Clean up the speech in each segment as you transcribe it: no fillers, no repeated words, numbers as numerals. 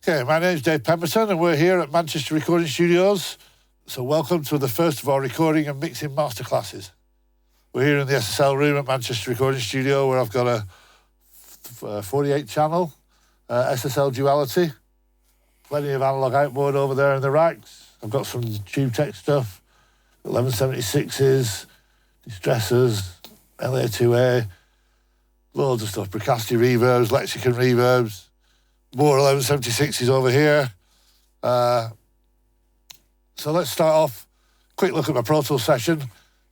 Okay, my name's Dave Pemberton and we're here at Manchester Recording Studios. So welcome to the first of our recording and mixing masterclasses. We're here in the SSL room at Manchester Recording Studio where I've got a 48 channel SSL Duality, plenty of analog outboard over there in the racks. I've got some tube tech stuff, 1176s, distressors, LA2A, loads of stuff, Bricasti reverbs, Lexicon reverbs, more 1176s over here. So let's start off, quick look at my Pro Tools session.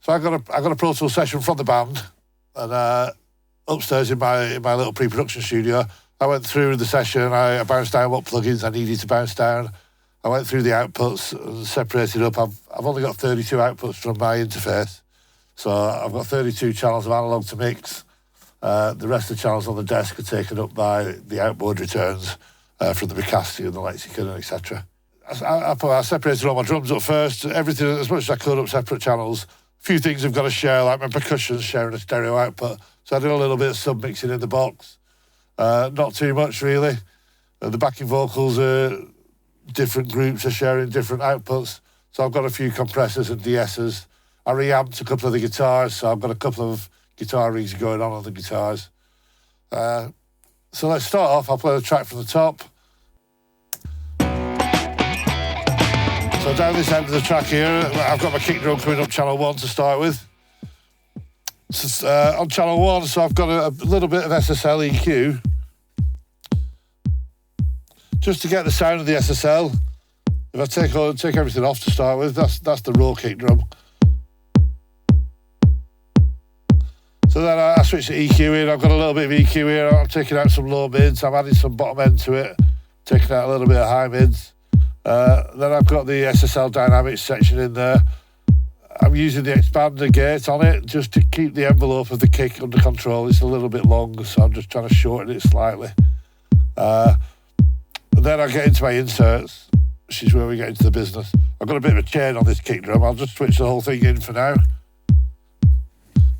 So I got a Pro Tools session from the band, and upstairs in my little pre-production studio, I went through the session, I bounced down what plugins I needed to bounce down. I went through the outputs and separated up. I've only got 32 outputs from my interface. So I've got 32 channels of analog to mix. The rest of the channels on the desk are taken up by the outboard returns from the Bricasti and the Lexicon, etc. I separated all my drums up first, everything as much as I could up separate channels. A few things I've got to share, like my percussion sharing a stereo output. So I did a little bit of sub-mixing in the box. Not too much, really. The backing vocals are different groups are sharing different outputs. So I've got a few compressors and de-essers. I reamped a couple of the guitars, so I've got a couple of guitar rigs going on the guitars. So let's start off. I'll play the track from the top. So down this end of the track here, I've got my kick drum coming up channel 1 to start with. So, on channel 1, so I've got a little bit of SSL EQ. Just to get the sound of the SSL. If I take everything off to start with, that's the raw kick drum. So then I switch to EQ in. I've got a little bit of EQ here. I'm taking out some low mids. I'm adding some bottom end to it. Taking out a little bit of high mids. Then I've got the SSL Dynamics section in there. I'm using the expander gate on it just to keep the envelope of the kick under control. It's a little bit long, so I'm just trying to shorten it slightly. And then I get into my inserts, which is where we get into the business. I've got a bit of a chain on this kick drum. I'll just switch the whole thing in for now.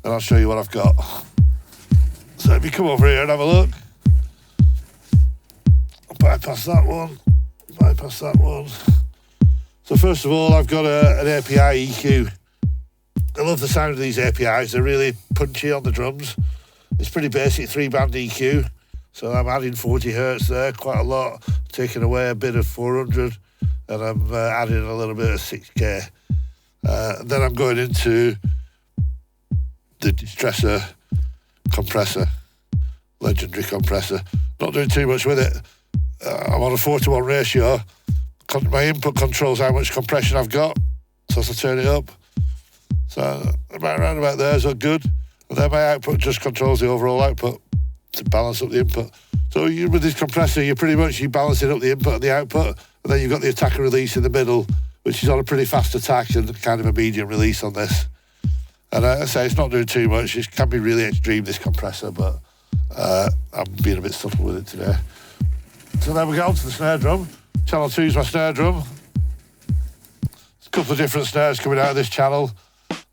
And I'll show you what I've got. So if you come over here and have a look. I'll bypass that one. Bypass that one. So first of all, I've got an API EQ. I love the sound of these APIs. They're really punchy on the drums. It's pretty basic 3-band EQ. So I'm adding 40 hertz there, quite a lot. Taking away a bit of 400. And I'm adding a little bit of 6K. Then I'm going into the distressor compressor, legendary compressor. Not doing too much with it. I'm on a 4:1 ratio. My input controls how much compression I've got, so as I turn it up. So around about there is good. And then my output just controls the overall output to balance up the input. So with this compressor, you balancing up the input and the output, and then you've got the attack and release in the middle, which is on a pretty fast attack and kind of a medium release on this. And I say it's not doing too much. It can be really extreme, this compressor, but I'm being a bit subtle with it today. So then we get on to the snare drum. Channel 2 is my snare drum. There's a couple of different snares coming out of this channel.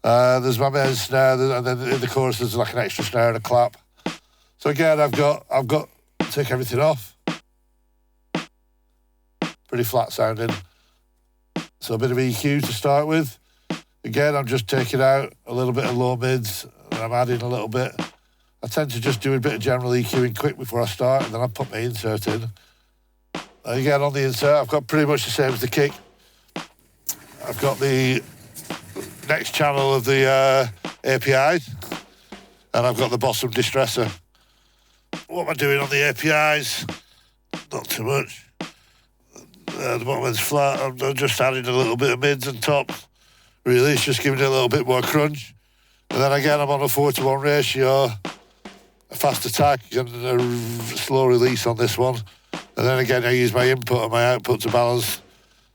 There's my main snare, and then in the chorus there's like an extra snare and a clap. So again, I've got take everything off. Pretty flat sounding. So a bit of EQ to start with. Again, I'm just taking out a little bit of low mids, and I'm adding a little bit. I tend to just do a bit of general EQing quick before I start, and then I put my insert in. And again, on the insert, I've got pretty much the same as the kick. I've got the next channel of the APIs, and I've got the bottom distressor. What am I doing on the APIs? Not too much. The bottom end's flat. I'm just adding a little bit of mids and tops. Really, it's just giving it a little bit more crunch. And then again, I'm on a 4:1 ratio, a fast attack and a slow release on this one. And then again, I use my input and my output to balance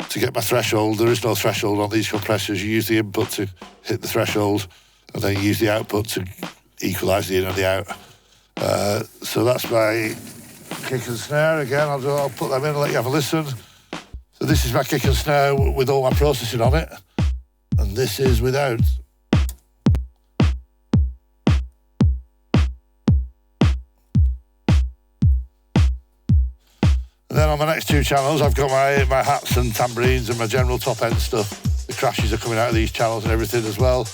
to get my threshold. There is no threshold on these compressors. You use the input to hit the threshold, and then you use the output to equalise the in and the out. So that's my kick and snare. Again, I'll put them in and let you have a listen. So this is my kick and snare with all my processing on it. And this is without. And then on my next two channels, I've got my hats and tambourines and my general top end stuff. The crashes are coming out of these channels and everything as well.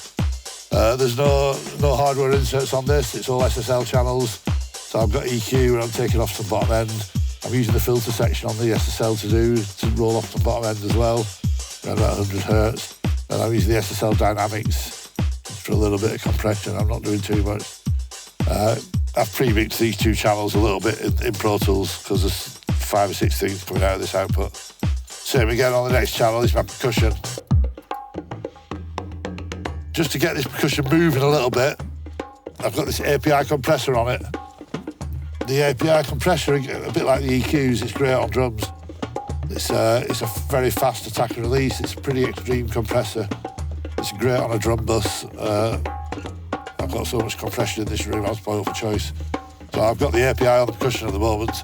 There's no hardware inserts on this, it's all SSL channels. So I've got EQ and I'm taking off some bottom end. I'm using the filter section on the SSL to roll off some bottom end as well, around about 100 Hertz. And I'm using the SSL Dynamics for a little bit of compression. I'm not doing too much. I've pre-mixed these two channels a little bit in Pro Tools because there's 5 or 6 things coming out of this output. Same again on the next channel is my percussion. Just to get this percussion moving a little bit, I've got this API compressor on it. The API compressor, a bit like the EQs, it's great on drums. It's a very fast attack and release. It's a pretty extreme compressor. It's great on a drum bus. I've got so much compression in this room, I was spoiled for choice. So I've got the API on the percussion at the moment.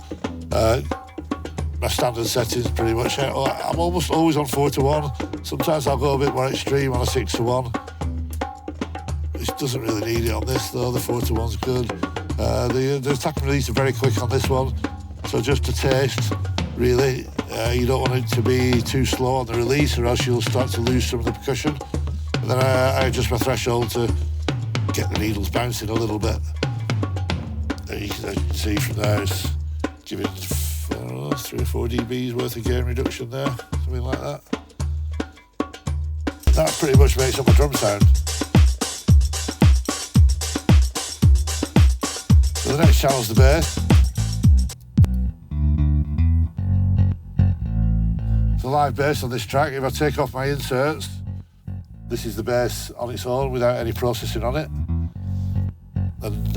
My standard settings pretty much. I'm almost always on 4:1. Sometimes I'll go a bit more extreme on a 6:1. It doesn't really need it on this though, the 4:1's good. The attack and release are very quick on this one. So just to taste, really. You don't want it to be too slow on the release or else you'll start to lose some of the percussion. And then I adjust my threshold to get the needles bouncing a little bit. As you can see from there, it's giving 3 or 4 dBs worth of gain reduction there, something like that. That pretty much makes up my drum sound. So the next channel's the bass. The live bass on this track, if I take off my inserts, this is the bass on its own without any processing on it. And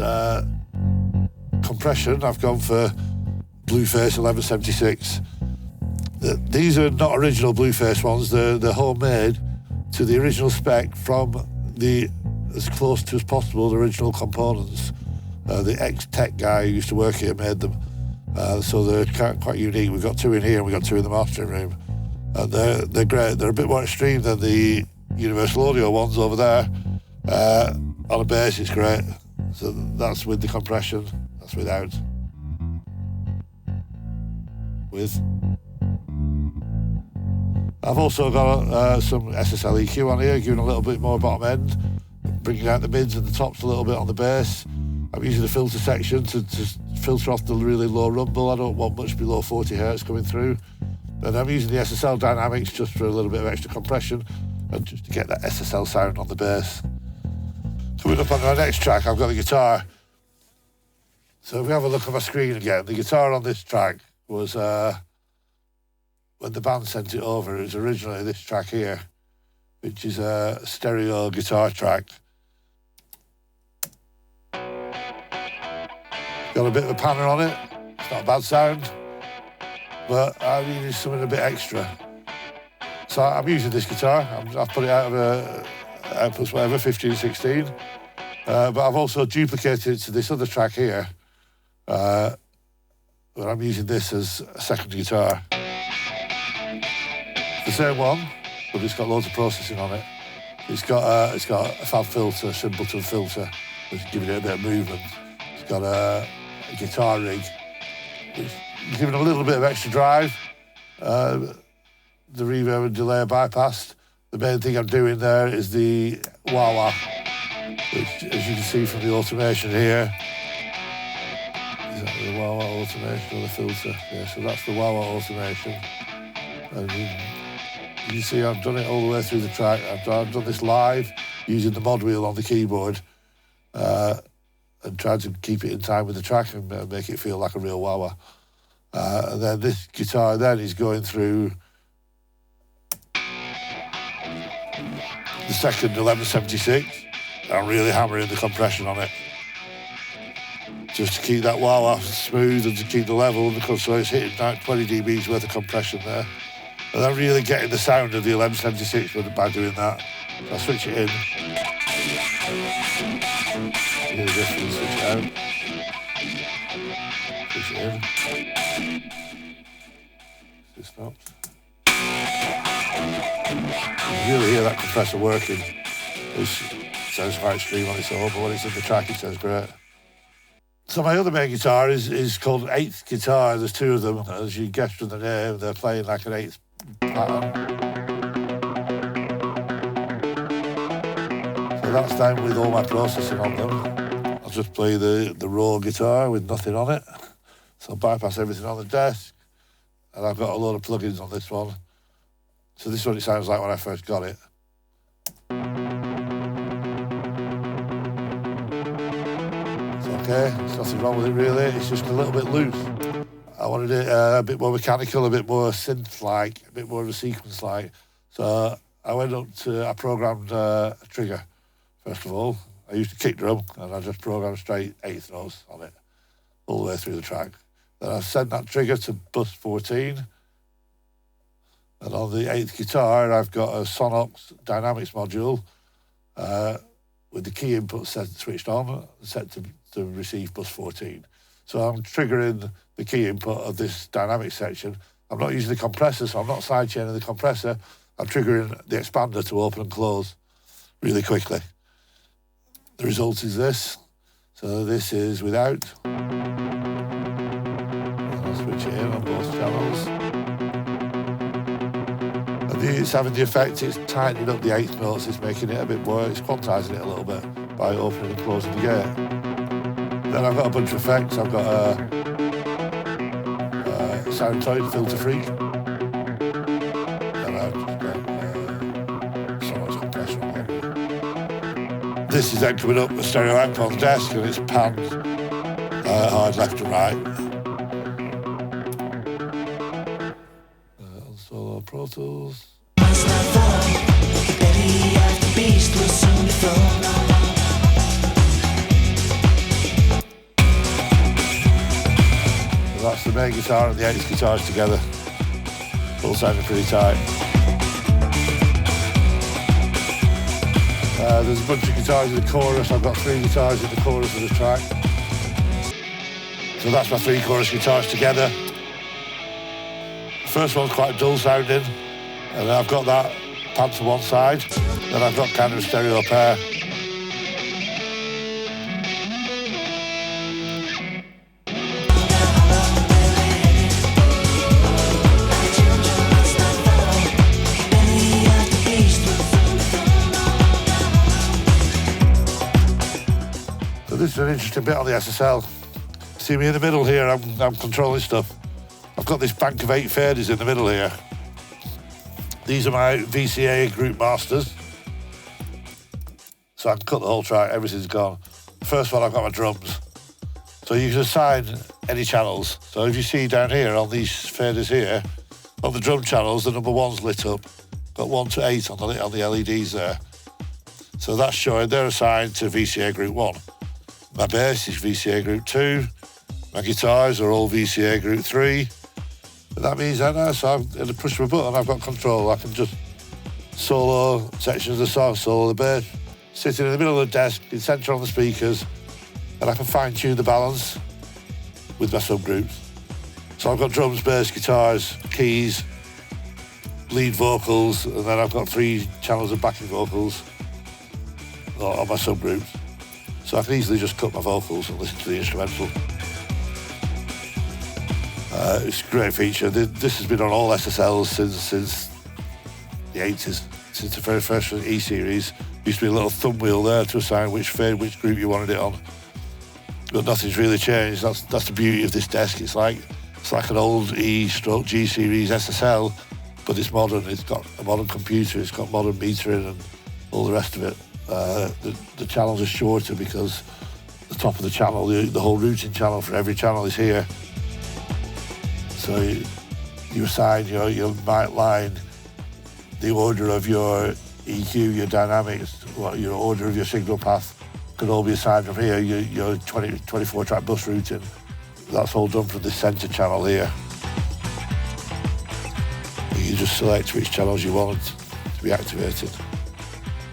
compression, I've gone for Blueface 1176. These are not original Blueface ones, they're homemade to the original spec from the, as close to as possible, the original components. The ex-tech guy who used to work here made them. So they're quite unique. We've got 2 in here and we've got 2 in the mastering room. And they're great. They're a bit more extreme than the Universal Audio ones over there. On a bass, it's great. So that's with the compression. That's without. With. I've also got some SSL EQ on here, giving a little bit more bottom end, bringing out the mids and the tops a little bit on the bass. I'm using the filter section to filter off the really low rumble. I don't want much below 40 Hertz coming through. And I'm using the SSL Dynamics just for a little bit of extra compression and just to get that SSL sound on the bass. Coming up on our next track, I've got the guitar. So if we have a look at my screen again, the guitar on this track was, when the band sent it over, it was originally this track here, which is a stereo guitar track. Got a bit of a panner on it, it's not a bad sound, but I needed something a bit extra. So I'm using this guitar. I've put it out of outputs, whatever, 15, 16. But I've also duplicated it to this other track here. But I'm using this as a second guitar. The same one, but it's got loads of processing on it. It's got a fab filter, Simpleton filter, which is giving it a bit of movement. It's got a guitar rig, which is giving a little bit of extra drive. The reverb and delay are bypassed. The main thing I'm doing there is the wah-wah, which, as you can see from the automation here, is that the wah-wah automation or the filter? Yeah, so that's the wah-wah automation. And you can see I've done it all the way through the track. I've done this live using the mod wheel on the keyboard and tried to keep it in time with the track and make it feel like a real wah-wah. And then this guitar then is going through the second 1176. I'm really hammering the compression on it, just to keep that wah-wah smooth and to keep the level, because so it's hitting 20 dBs worth of compression there. And I'm really getting the sound of the 1176 by doing that. So I'll switch it in. Hear the difference, switch it out. Switch it in. It stops. You can really hear that compressor working. It sounds quite extreme on its own, but when it's in the track, it sounds great. So my other main guitar is called an eighth guitar. There's two of them. As you guessed from the name, they're playing like an eighth pattern. So that's down with all my processing on them. I'll just play the raw guitar with nothing on it. So I'll bypass everything on the desk. And I've got a load of plugins on this one. So this is what it sounds like when I first got it. Okay, there's nothing wrong with it really, it's just a little bit loose. I wanted it a bit more mechanical, a bit more synth-like, a bit more of a sequence-like. So I programmed a trigger, first of all. I used a kick drum, and I just programmed straight eighth notes on it, all the way through the track. Then I sent that trigger to bus 14, and on the eighth guitar, I've got a Sonox Dynamics module with the key input switched on, set to receive bus 14. So I'm triggering the key input of this dynamic section. I'm not using the compressor, so I'm not sidechaining the compressor. I'm triggering the expander to open and close really quickly. The result is this. So this is without. I'll switch it in on both channels. And it's having the effect, it's tightening up the eighth notes, it's making it a bit more, it's quantizing it a little bit by opening and closing the gate. Then I've got a bunch of effects. I've got a Soundtoid Filter Freak. And I've just got Sonox compressor on it. This is then coming up a stereo amp on the desk, and it's panned hard left and right. On solo Pro Tools. That's the main guitar and the eighth guitars together. All sounding pretty tight. There's a bunch of guitars in the chorus. I've got 3 guitars in the chorus of the track. So that's my 3 chorus guitars together. The first one's quite dull sounding, and I've got that panned to one side. Then I've got kind of a stereo pair. This is an interesting bit on the SSL. See me in the middle here, I'm controlling stuff. I've got this bank of 8 faders in the middle here. These are my VCA group masters. So I can cut the whole track, everything's gone. The first one, I've got my drums. So you can assign any channels. So if you see down here on these faders here, on the drum channels, the number 1's lit up. Got 1 to 8 on the LEDs there. So that's showing they're assigned to VCA group 1. My bass is VCA group 2. My guitars are all VCA group 3. But that means I know, so I'm at the push of a button, I've got control. I can just solo sections of the song, solo the bass, sitting in the middle of the desk, in centre on the speakers, and I can fine-tune the balance with my subgroups. So I've got drums, bass, guitars, keys, lead vocals, and then I've got 3 channels of backing vocals on my subgroups. So I can easily just cut my vocals and listen to the instrumental. It's a great feature. This has been on all SSLs since the 80s, since the very first E-series. Used to be a little thumb wheel there to assign which group you wanted it on. But nothing's really changed. That's the beauty of this desk. It's like an old E/G series SSL, but it's modern. It's got a modern computer. It's got modern metering and all the rest of it. The channels are shorter because the top of the channel, the whole routing channel for every channel is here. So you assign your mic line, the order of your EQ, your dynamics, your order of your signal path could all be assigned from here. Your 24-track bus routing, that's all done from the centre channel here. You just select which channels you want to be activated.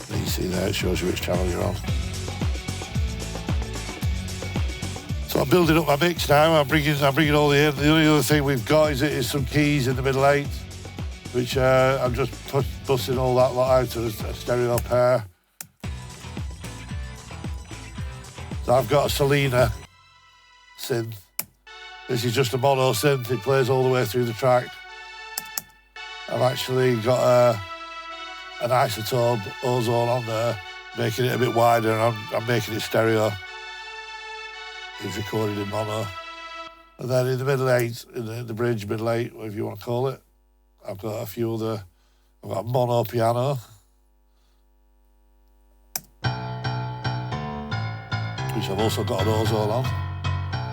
And you see there, it shows you which channel you're on. So I'm building up my mix now. I'm bringing all the in. The only other thing we've got is some keys in the middle 8, which I'm just busting all that lot out to a stereo pair. So I've got a Selena synth. This is just a mono synth. It plays all the way through the track. I've actually got an isotope ozone on there, making it a bit wider, and I'm making it stereo. It's recorded in mono. And then in the middle eight, in the bridge, middle eight, whatever you want to call it, I've got a few other, I've got a mono piano, which I've also got an ozone on,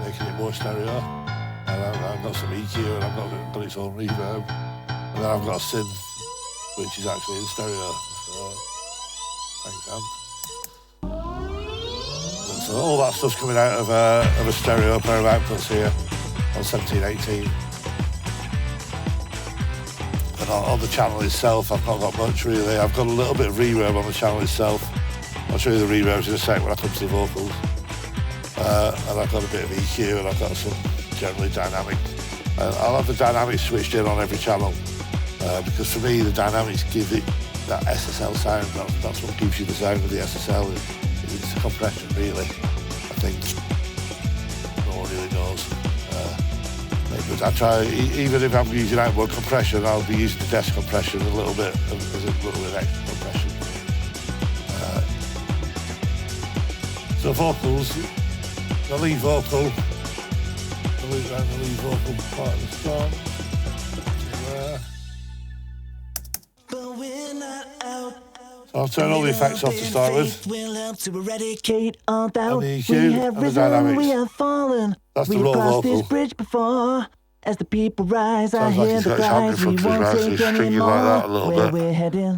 making it more stereo. And I've got some EQ, and I've got its own reverb. And then I've got a synth, which is actually in stereo. So, thanks, Dan. So all that stuff's coming out of a stereo pair of outputs here on 1718. And on the channel itself, I've not got much really. I've got a little bit of reverb on the channel itself. I'll show you the reverbs in a sec when I come to the vocals. And I've got a bit of EQ, and I've got some generally dynamic. I'll have the dynamics switched in on every channel, because for me the dynamics give it that SSL sound. That's what gives you the sound of the SSL. It's a compression really, I think. No one really knows. But I try, even if I'm using outboard compression, I'll be using the desk compression a little bit, as a little bit of extra compression. So vocals, the lead vocal, the lead vocal part of the song. So I'll turn all the effects off to start with. And the EQ and the dynamics. That's the raw vocal. As the people rise, I hear the cries, we won't take any more, like that a little bit.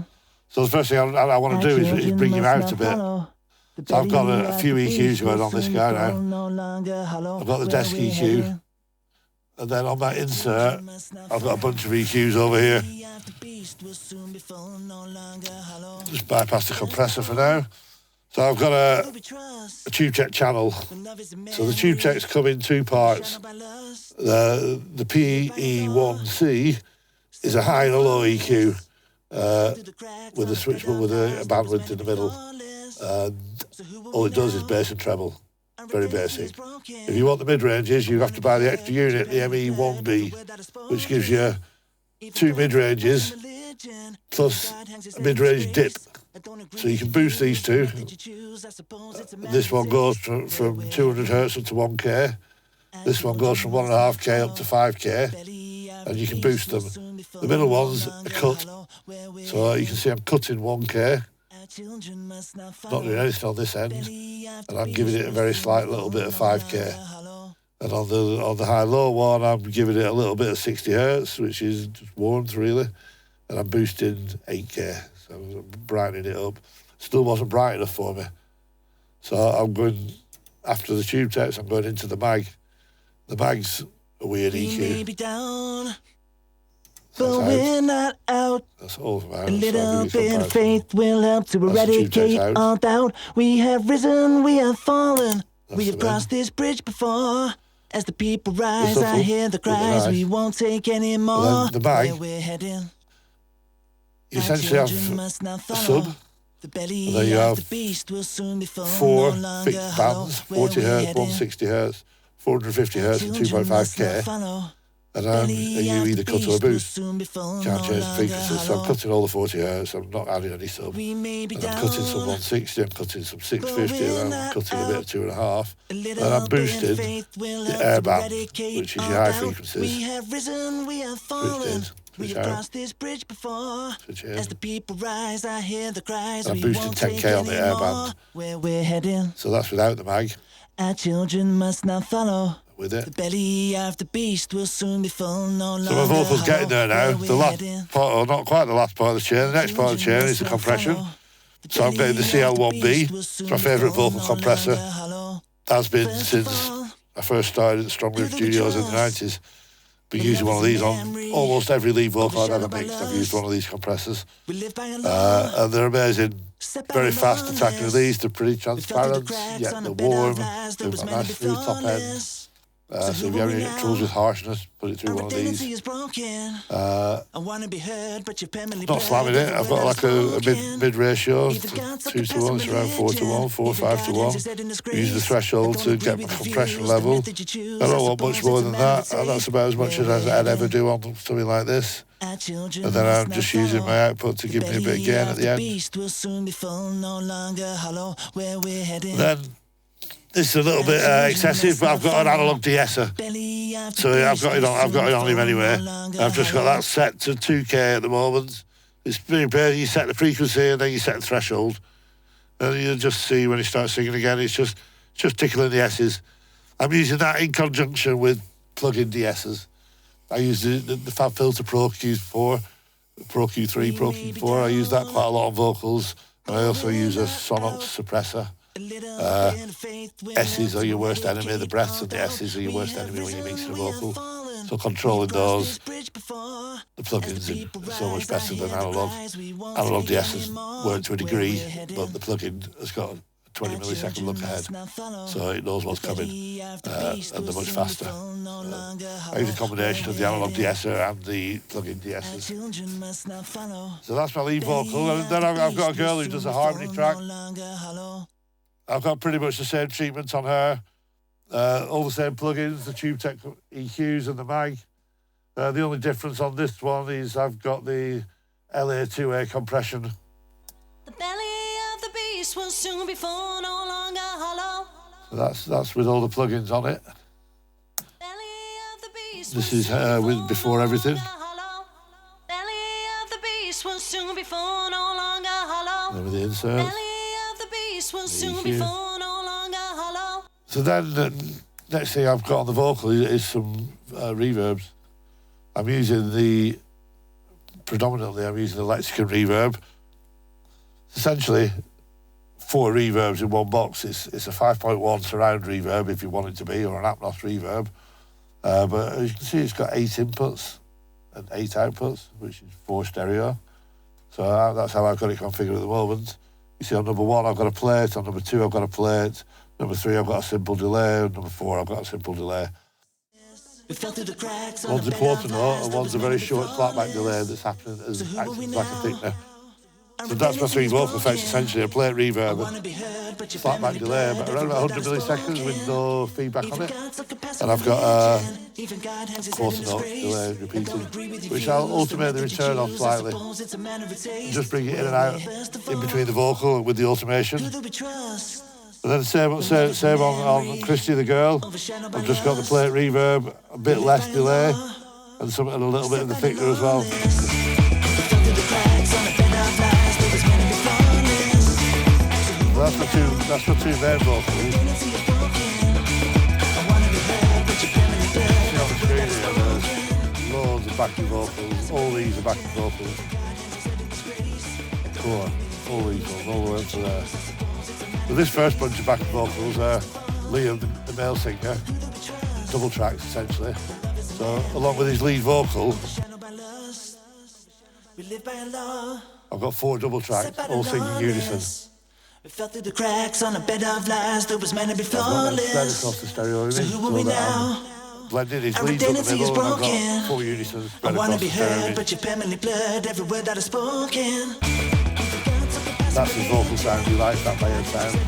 So the first thing I want to do is bring him out a bit. So I've got a few EQs going on this guy now. I've got the desk EQ, and then on that insert, I've got a bunch of EQs over here. Just bypass the compressor for now. So I've got a tube check channel. So the tube checks come in two parts. The PE1C is a high and a low EQ with a switch, but with a bandwidth in the middle. All it does is bass and treble, very basic. If you want the mid-ranges, you have to buy the extra unit, the ME1B, which gives you two mid-ranges plus a mid-range dip. So you can boost these two. This one goes from 200 hertz up to 1K. This one goes from 1.5K up to 5K, and you can boost them. The middle one's a cut, so you can see I'm cutting 1K, not doing anything on this end, and I'm giving it a very slight little bit of 5K. And on the high-low one, I'm giving it a little bit of 60 hertz, which is just warmth really, and I'm boosting 8K, so I'm brightening it up. Still wasn't bright enough for me, so I'm going after the tube techs. I'm going into the mag. The mag's a weird EQ. But we're not out. That's all about. A little bit of faith will help to eradicate all doubt. We have risen, we have fallen. We have crossed this bridge before. As the people rise, I hear the cries. We won't take any more. The mag, you essentially have a sub. And then you have 4 fixed bands, 40 hertz, 160 hertz, 450 hertz, and 2.5K. And you either cut or boost. Can't change the frequencies. So I'm cutting all the 40 hertz. I'm not adding any sub. And I'm cutting some 160. I'm cutting some 650. And I'm cutting a bit of 2.5. And I'm boosting the air band, which is your high frequencies. Switch out. Switch in. I'm boosting 10K on the air band. So that's without the mag. Our children must not follow. With it. The belly of the beast will soon be full, no longer. So my vocal's getting there now. The last part, or not quite the last part of the chain, the next part of the chain is the compression. So I'm getting the CL1B. It's my favourite vocal compressor. Has been since I first started at Strongwave Studios in the 90s. Been using one of these on almost every lead vocal I've ever mixed. I've used one of these compressors. And they're amazing. Very fast attacking these. They're pretty transparent, yet they're warm. They've got nice smooth top ends. So if you have any troubles with harshness, put it through one of these. Not slamming it. I've got like a mid ratio, 2:1, it's around 4:1, 4 5:1. Use the threshold to get my compression level. I don't want much more than that. That's about as much as I'd ever do on something like this. And then I'm just using my output to give me a bit of gain at the end. Then this is a little bit excessive, but I've got an analog de-esser, so I've got it on him anyway. I've just got that set to 2K at the moment. It's pretty bad. You set the frequency and then you set the threshold, and you'll just see when he starts singing again. It's just tickling the S's. I'm using that in conjunction with plug-in de-essers. I use the Fab Filter Pro Q4, Pro Q3, Pro Q4. I use that quite a lot on vocals, and I also use a Sonox suppressor. S's are your worst enemy. The breaths of the S's are your worst enemy when you're mixing a vocal. So controlling those, the plugins are so much better than analog. Analog de-essers work to a degree, but the plugin has got a 20 millisecond look ahead, so it knows what's coming, and they're much faster. I use a combination of the analog de-esser and the plug-in de-essers. So that's my lead vocal, and then I've got a girl who does a harmony track. I've got pretty much the same treatment on her, all the same plugins, the Tube Tech EQs and the mag. The only difference on this one is I've got the LA2A compression. The belly of the beast will soon be full, no longer hollow. So that's with all the plugins on it. This is with before everything. Belly of the beast will soon be full, no longer hollow. Then with the inserts. So then the next thing I've got on the vocal is some reverbs. I'm using predominantly I'm using the Lexicon reverb. Essentially 4 reverbs in one box. It's a 5.1 surround reverb if you want it to be, or an Atmos reverb. But as you can see, it's got 8 inputs and 8 outputs, which is 4 stereo. So that's how I've got it configured at the moment. You see, on number 1, I've got a plate. On number 2, I've got a plate. Number 3, I've got a simple delay. And number 4, I've got a simple delay. One's a quarter note, and one's a very short slapback delay that's happening as acting like a thickener. So that's my 3 vocal effects, essentially: a plate reverb, slapback delay, but around about 100 milliseconds with no feedback on it. And I've got a quarter note delay repeating, which I'll ultimately return off slightly. Just bring it in and out in between the vocal with the automation. And then same on Christy the Girl. I've just got the plate reverb, a bit less delay, and a little bit of the thickener as well. That's my two main vocals. See on the screen here, there's loads of backing vocals. All these are backing vocals. All these ones, all the way up to there. But this first bunch of backing vocals are Liam, the male singer, double tracks essentially. So along with his lead vocal, I've got 4 double tracks, all singing unison. We fell through the cracks on a bed of lies that was meant to be flawless. Spread across the stereo image, so that I'm blending his leads up the middle, and I've got 4 unisons spread across the stereo image. But your permanently blurred every word that is spoken. That's his vocal sound, he likes that layered sound.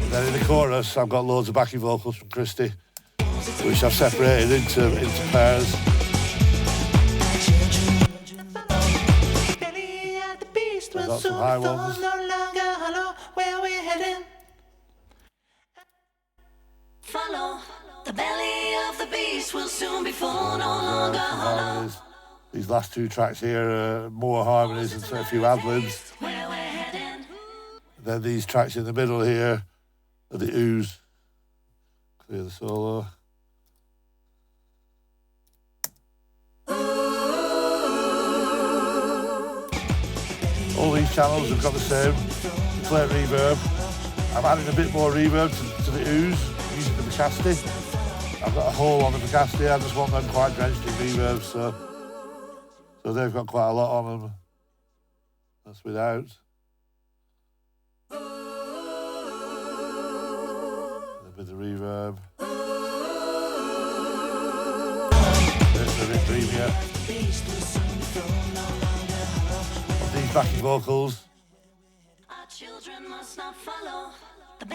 Then in the chorus, I've got loads of backing vocals from Christy, which I've separated into pairs. I've got some high ones. Follow the belly of the beast will soon be full, no longer hollow. These last 2 tracks here are more harmonies and a few ad-libs. Then these tracks in the middle here are the ooze. Clear the solo. All these channels have got the same plate reverb. I'm adding a bit more reverb to the ooze using the McCasty. I've got a hole on the McCasty. I just want them quite drenched in reverb, so they've got quite a lot on them. That's without. And with the reverb. Premiere. On these backing vocals.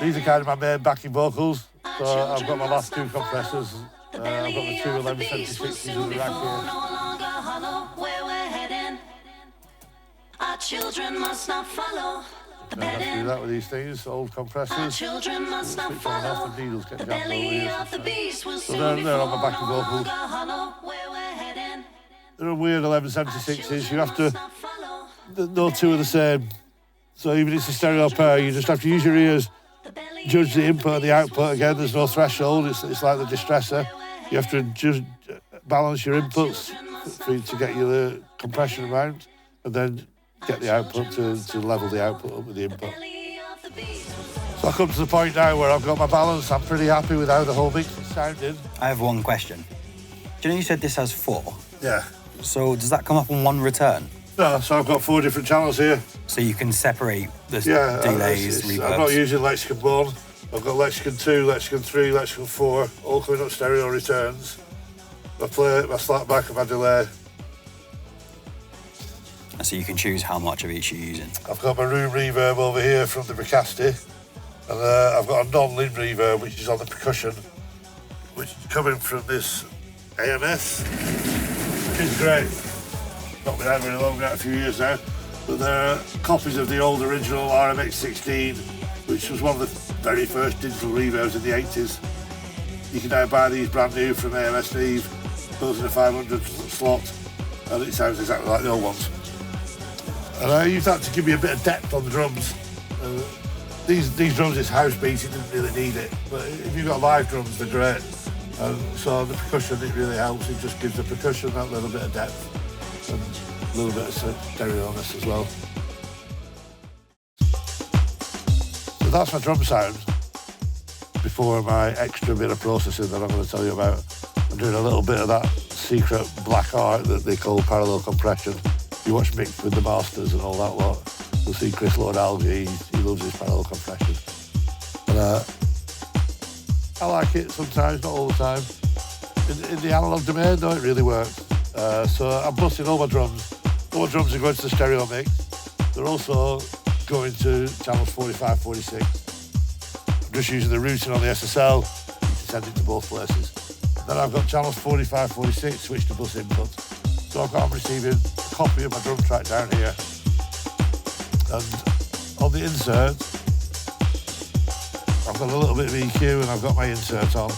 These are kind of my main backing vocals. So I've got my last two compressors. I've got the two 1176s in the rack here. Our children must not follow. I have to do that with these things, old compressors. Children must not follow. The needles get The jammed over belly here. of the beast will So soon be they're on my backing vocals. They're weird 1176s. You have to, no two are the same. So even if it's a stereo pair, you just have to use your ears, judge the input and the output. Again, there's no threshold. It's like the distressor. You have to just balance your inputs for you to get your compression amount, and then get the output to level the output up with the input. So I come to the point now where I've got my balance. I'm pretty happy with how the whole mix is sounding. I have one question. Do you know you said this has 4? Yeah. So does that come up on one return? No, so I've got 4 different channels here. So you can separate the delays, reverbs? I'm not using Lexicon 1. I've got Lexicon 2, Lexicon 3, Lexicon 4, all coming up stereo returns. I play my slapback and my delay. So you can choose how much of each you're using. I've got my room reverb over here from the Bricasti, and I've got a non-lin reverb which is on the percussion, which is coming from this AMS, which is great. Not been out very long, out a few years now, but they're copies of the old original RMX16, which was one of the very first digital reverbs in the 80s. You can now buy these brand new from AMS Steve, built in a 500 slot, and it sounds exactly like the old ones. And I used that to give me a bit of depth on the drums. These drums, it's house beats, it didn't really need it. But if you've got live drums, they're great. So the percussion, it really helps. It just gives the percussion that little bit of depth and a little bit of stereo-ness as well. So that's my drum sound before my extra bit of processing that I'm going to tell you about. I'm doing a little bit of that secret black art that they call parallel compression. You watch Mick with the Masters and all that lot, you'll see Chris Lord-Alge, he loves his parallel compression. And I like it sometimes, not all the time. In the analog domain, though, it really works. So I'm busting all my drums. All my drums are going to the stereo mix. They're also going to channels 45, 46. I'm just using the routing on the SSL to send it to both places. And then I've got channels 45, 46, switch to bus inputs. So I'm receiving a copy of my drum track down here. And on the insert, I've got a little bit of EQ and I've got my insert on.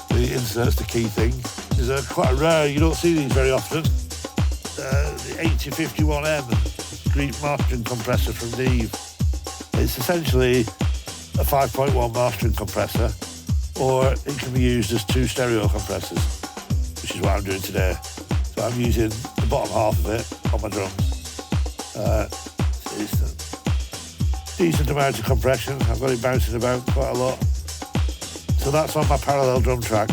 The insert's the key thing. It's quite rare, you don't see these very often. The 8051M discrete mastering compressor from Neve. It's essentially a 5.1 mastering compressor, or it can be used as 2 stereo compressors, which is what I'm doing today. So I'm using the bottom half of it on my drums. It's a decent amount of compression. I've got it bouncing about quite a lot. So that's on my parallel drum track,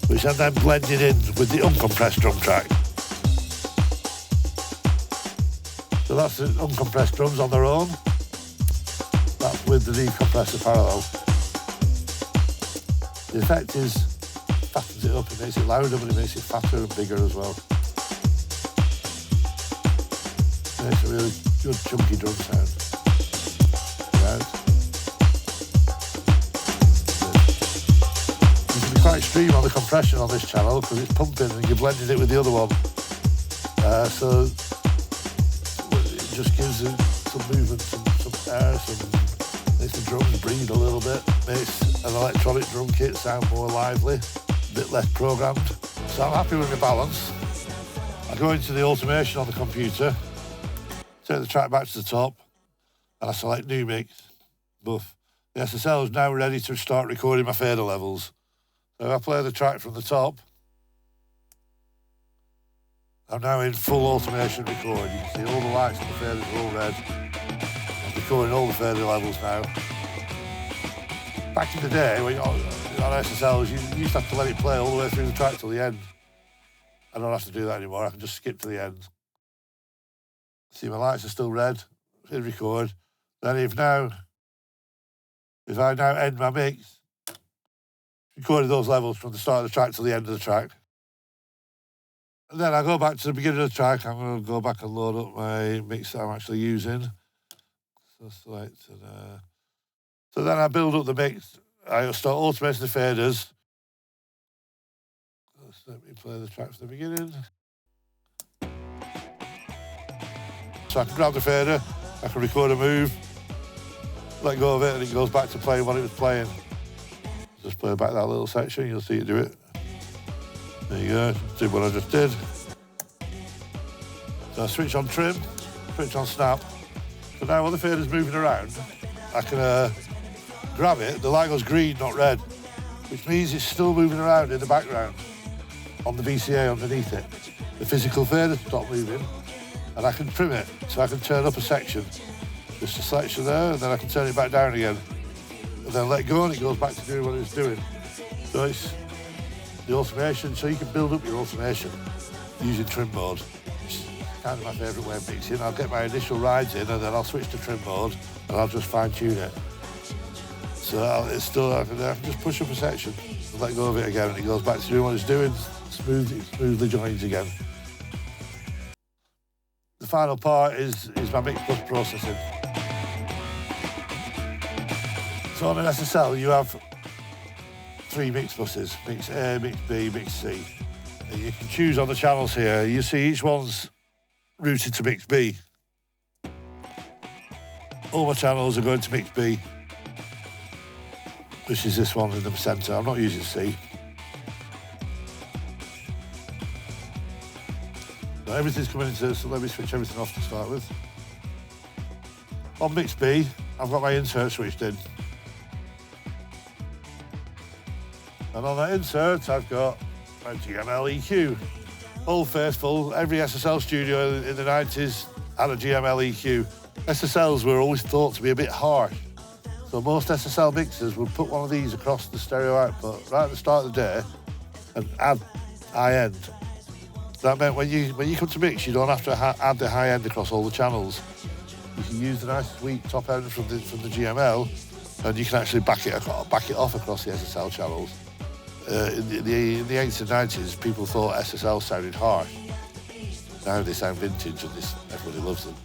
which I'm then blending in with the uncompressed drum track. So that's the uncompressed drums on their own. That's with the Neve compressor parallel. The effect is, fattens it up, it makes it louder, but it makes it fatter and bigger as well. It's a really good chunky drum sound. Right. You can be quite extreme on the compression on this channel because it's pumping and you're blending it with the other one. So it just gives it some movement, some air, makes the drums breathe a little bit, makes an electronic drum kit sound more lively, a bit less programmed. So I'm happy with the balance. I go into the automation on the computer, take the track back to the top, and I select New Mix, buff. The SSL is now ready to start recording my fader levels. So if I play the track from the top, I'm now in full automation record. You can see all the lights on the faders are all red. I'm recording all the fader levels now. Back in the day, when you're on SSLs, you used to have to let it play all the way through the track till the end. I don't have to do that anymore. I can just skip to the end. See, my lights are still red. Hit record. Then if I now end my mix, recorded those levels from the start of the track to the end of the track. And then I go back to the beginning of the track. I'm going to go back and load up my mix that I'm actually using. So select so then I build up the mix. I start automating the faders. Let me play the track from the beginning. So I can grab the fader, I can record a move, let go of it, and it goes back to playing what it was playing. Just play back that little section, you'll see it do it. There you go, do what I just did. So I switch on trim, switch on snap. So now when the fader's moving around, I can grab it, the light goes green, not red, which means it's still moving around in the background on the VCA underneath it. The physical fader stopped moving, and I can trim it, so I can turn up a section. Just a selection there, and then I can turn it back down again. And then let go, and it goes back to doing what it's doing. So it's the automation, so you can build up your automation using trim mode. It's kind of my favourite way of mixing. I'll get my initial rides in, and then I'll switch to trim mode, and I'll just fine tune it. So I can just push up a section, and let go of it again, and it goes back to doing what it's doing. Smoothly joins again. The final part is my mix bus processing. So on an SSL you have 3 mix buses, mix A, mix B, mix C. And you can choose on the channels here. You see each one's routed to mix B. All my channels are going to mix B, which is this one in the centre. I'm not using C. Everything's coming into, so let me switch everything off to start with. On mix B, I've got my insert switched in. And on that insert, I've got my GML EQ. Old faithful, every SSL studio in the 90s had a GML EQ. SSLs were always thought to be a bit harsh. So most SSL mixers would put one of these across the stereo output right at the start of the day and add high end. That meant when you come to mix, you don't have to add the high end across all the channels. You can use the nice sweet top end from the GML, and you can actually back it off across the SSL channels. In the 80s and 90s, people thought SSL sounded harsh. Now they sound vintage, and everybody loves them.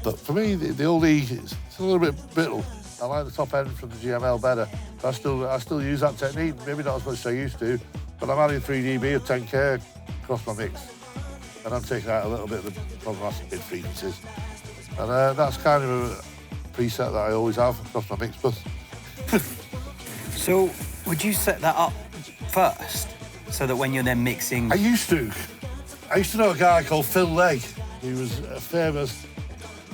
But for me, the old E, it's a little bit brittle. I like the top end from the GML better. I still use that technique, maybe not as much as I used to, but I'm adding 3 dB of 10K across my mix, and I'm taking out a little bit of the problematic mid frequencies, and that's kind of a preset that I always have across my mix bus. So would you set that up first so that when you're then mixing? I used to know a guy called Phil Legg. He was a famous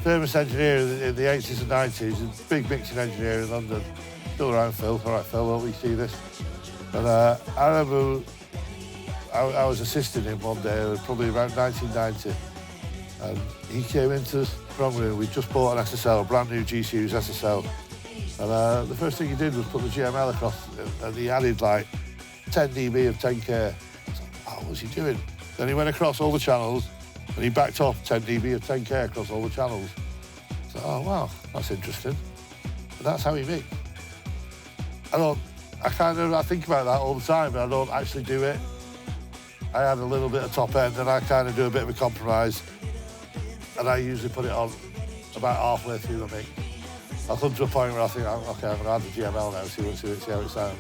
engineer in the 80s and 90s, a big mixing engineer in London. Still around, Phil. All right, Phil, won't we see this? And I remember I was assisting him one day, probably around 1990, and he came into the drum room. We just bought an SSL, a brand new G Series SSL, and the first thing he did was put the GML across, and he added like 10 dB of 10K. I was like, what was he doing? Then he went across all the channels, and he backed off 10 dB of 10K across all the channels. So, oh wow, that's interesting. And that's how he mixed. I think about that all the time, but I don't actually do it. I add a little bit of top end, and I kind of do a bit of a compromise, and I usually put it on about halfway through the mix. I'll come to a point where I think, okay, I'm going to add the GML now, see how it sounds.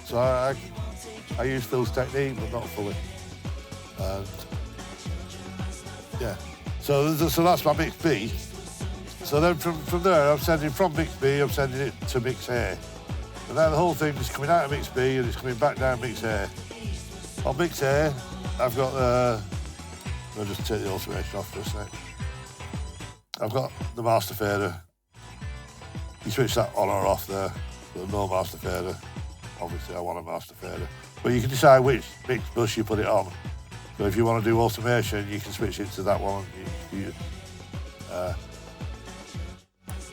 So I use Phil's technique, but not fully. And yeah, so that's my mix B. So then from there, I'm sending from mix B, I'm sending it to mix A. And now the whole thing is coming out of mix B and it's coming back down mix A. On mix A, I've got I'll just take the automation off for a sec. I've got the master fader. You switch that on or off there. So no master fader. Obviously, I want a master fader. But you can decide which mix bus you put it on. So if you want to do automation, you can switch into that one.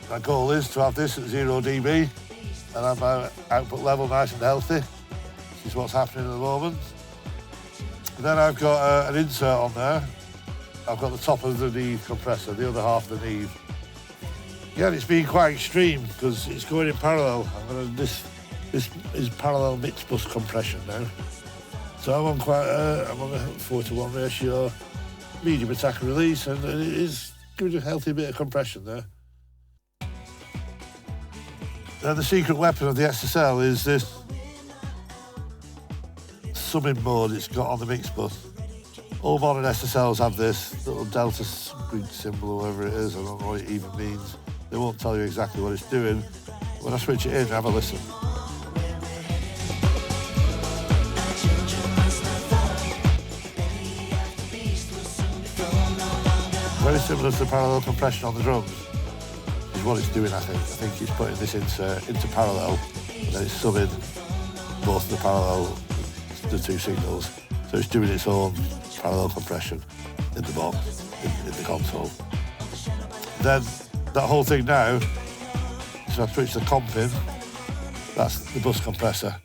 My goal is to have this at 0 dB and have my output level nice and healthy, which is what's happening at the moment. And then I've got an insert on there. I've got the top of the Neve compressor, the other half of the Neve. Yeah, it's been quite extreme because it's going in parallel. This is parallel mix bus compression now. So I'm on a 4:1 ratio, medium attack and release, and it is giving a healthy bit of compression there. Now the secret weapon of the SSL is this summing mode it's got on the mix bus. All modern SSLs have this little delta Greek symbol or whatever it is. I don't know what it even means. They won't tell you exactly what it's doing. When I switch it in, have a listen. Very similar to the parallel compression on the drums is what it's doing, I think. I think it's putting this into parallel, and then it's subbing both the parallel, the two signals. So it's doing its own parallel compression in the box, in the console. Then that whole thing now, so I switch the comp in, that's the bus compressor.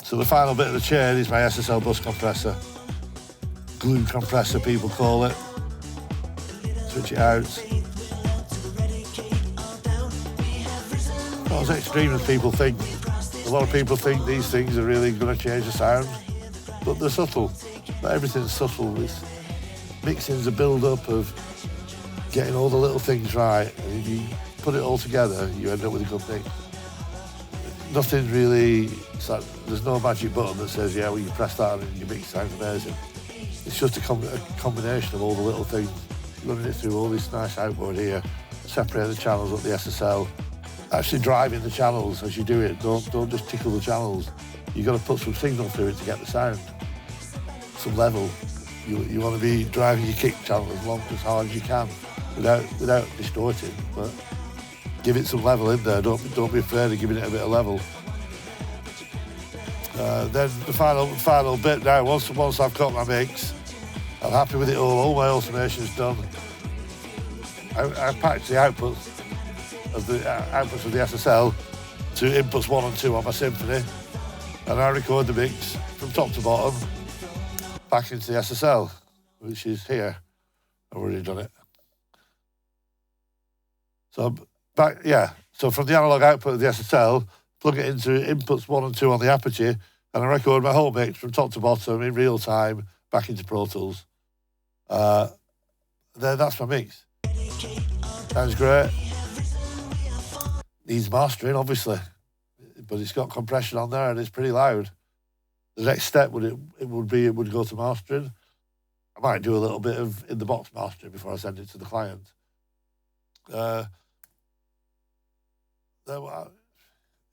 So the final bit of the chain is my SSL bus compressor. Glue compressor, people call it. Switch it out. Not as extreme as people think. A lot of people think these things are really going to change the sound, but they're subtle. Not everything's subtle. Mixing's a build-up of getting all the little things right, and if you put it all together, you end up with a good mix. Nothing really, there's no magic button that says, yeah, well, you press that and your mix sounds amazing. It's just a combination of all the little things. Running it through all this nice outboard here, separating the channels up the SSL, actually driving the channels as you do it. Don't just tickle the channels. You've got to put some signal through it to get the sound, some level. You want to be driving your kick channel as hard as you can without distorting, but give it some level in there. Don't be afraid of giving it a bit of level. Then the final bit now, once I've got my mix, I'm happy with it all my automation's done. I patched the outputs of the SSL to inputs 1 and 2 on my Symphony, and I record the mix from top to bottom back into the SSL, which is here. I've already done it. So from the analog output of the SSL, plug it into inputs 1 and 2 on the Aperture, and I record my whole mix from top to bottom in real time back into Pro Tools. Then that's my mix. Sounds great. Needs mastering, obviously, but it's got compression on there and it's pretty loud. The next step would go to mastering. I might do a little bit of in the box mastering before I send it to the client. If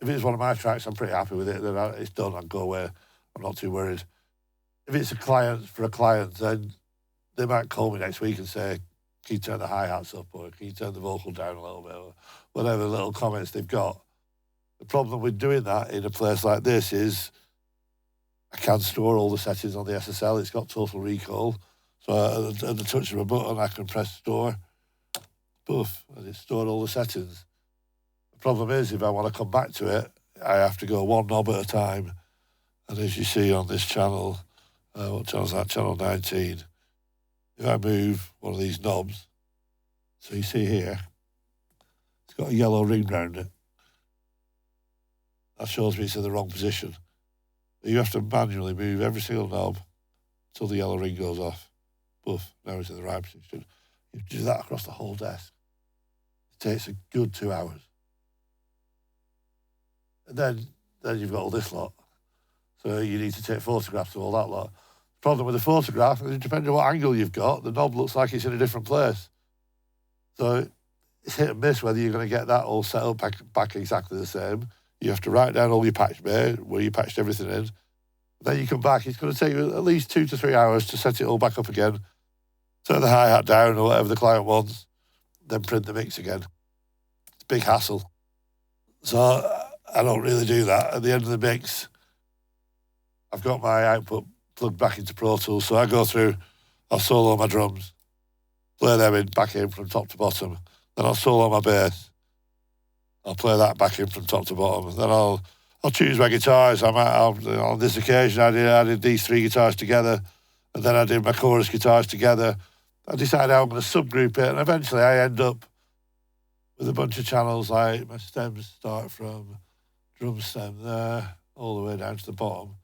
it's one of my tracks, I'm pretty happy with it. Then it's done. I can go away. I'm not too worried. If it's for a client, then they might call me next week and say, can you turn the hi-hats up, or can you turn the vocal down a little bit, or whatever little comments they've got. The problem with doing that in a place like this is I can store all the settings on the SSL. It's got total recall. So at the touch of a button, I can press store, poof, and it's stored all the settings. The problem is, if I want to come back to it, I have to go one knob at a time. And as you see on this channel, what channel is that? Channel 19. If I move one of these knobs, so you see here, it's got a yellow ring round it. That shows me it's in the wrong position. You have to manually move every single knob until the yellow ring goes off. Poof, now it's in the right position. You do that across the whole desk. It takes a good 2 hours. And then you've got all this lot. So you need to take photographs of all that lot. The problem with the photograph, depending on what angle you've got, the knob looks like it's in a different place. So it's hit and miss whether you're going to get that all set up back exactly the same. You have to write down all your patch bay, where you patched everything in. Then you come back, it's going to take you at least 2 to 3 hours to set it all back up again, turn the hi-hat down or whatever the client wants, then print the mix again. It's a big hassle. So I don't really do that. At the end of the mix, I've got my output plugged back into Pro Tools, so I go through, I'll solo my drums, play them back in from top to bottom, then I'll solo my bass, I'll play that back in from top to bottom, then I'll choose my guitars. On this occasion, I did these 3 guitars together, and then I did my chorus guitars together. I decided how I'm going to subgroup it, and eventually I end up with a bunch of channels, like my stems start from drum stem there, all the way down to the bottom.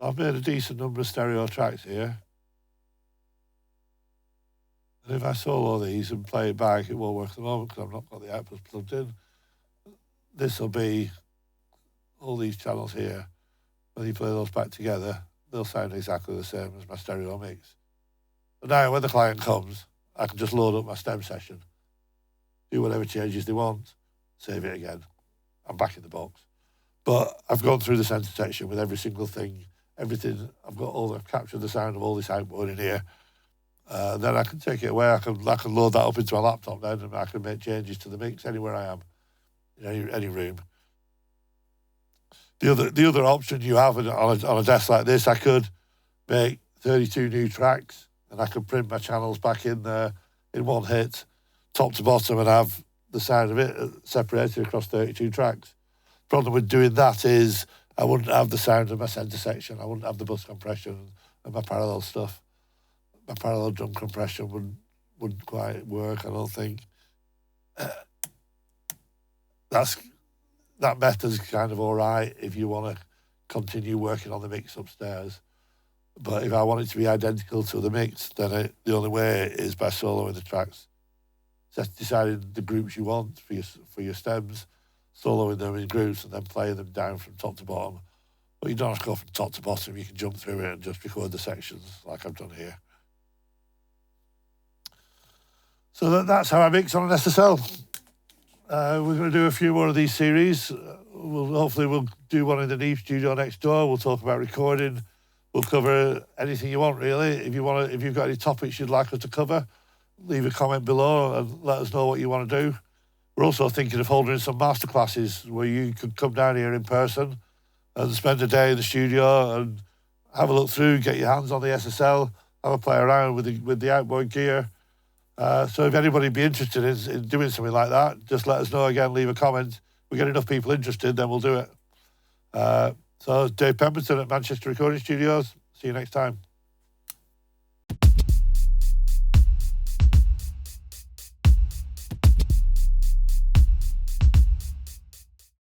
I've made a decent number of stereo tracks here. And if I solo these and play it back, it won't work at the moment because I've not got the outputs plugged in. This will be all these channels here. When you play those back together, they'll sound exactly the same as my stereo mix. But now when the client comes, I can just load up my stem session, do whatever changes they want, save it again. I'm back in the box. But I've gone through the center section with every single thing, everything. I've captured the sound of all this outboard in here. Then I can take it away. I can load that up into my laptop then, and I can make changes to the mix anywhere I am, in any room. The other option you have on a desk like this, I could make 32 new tracks, and I could print my channels back in there in one hit, top to bottom, and have the sound of it separated across 32 tracks. Problem with doing that is I wouldn't have the sound of my center section. I wouldn't have the bus compression and my parallel stuff. My parallel drum compression wouldn't quite work, I don't think. That method's kind of all right if you want to continue working on the mix upstairs. But if I want it to be identical to the mix, then the only way is by soloing the tracks. Just deciding the groups you want for your stems, soloing them in groups, and then playing them down from top to bottom. But you don't have to go from top to bottom. You can jump through it and just record the sections like I've done here. So that's how I mix on an SSL. We're going to do a few more of these series. Hopefully we'll do one in the Neve studio next door. We'll talk about recording. We'll cover anything you want, really. If you've got any topics you'd like us to cover, leave a comment below and let us know what you want to do. We're also thinking of holding some masterclasses where you could come down here in person and spend a day in the studio and have a look through, get your hands on the SSL, have a play around with the outboard gear. So if anybody would be interested in doing something like that, just let us know again, leave a comment. If we get enough people interested, then we'll do it. So Dave Pemberton at Manchester Recording Studios. See you next time.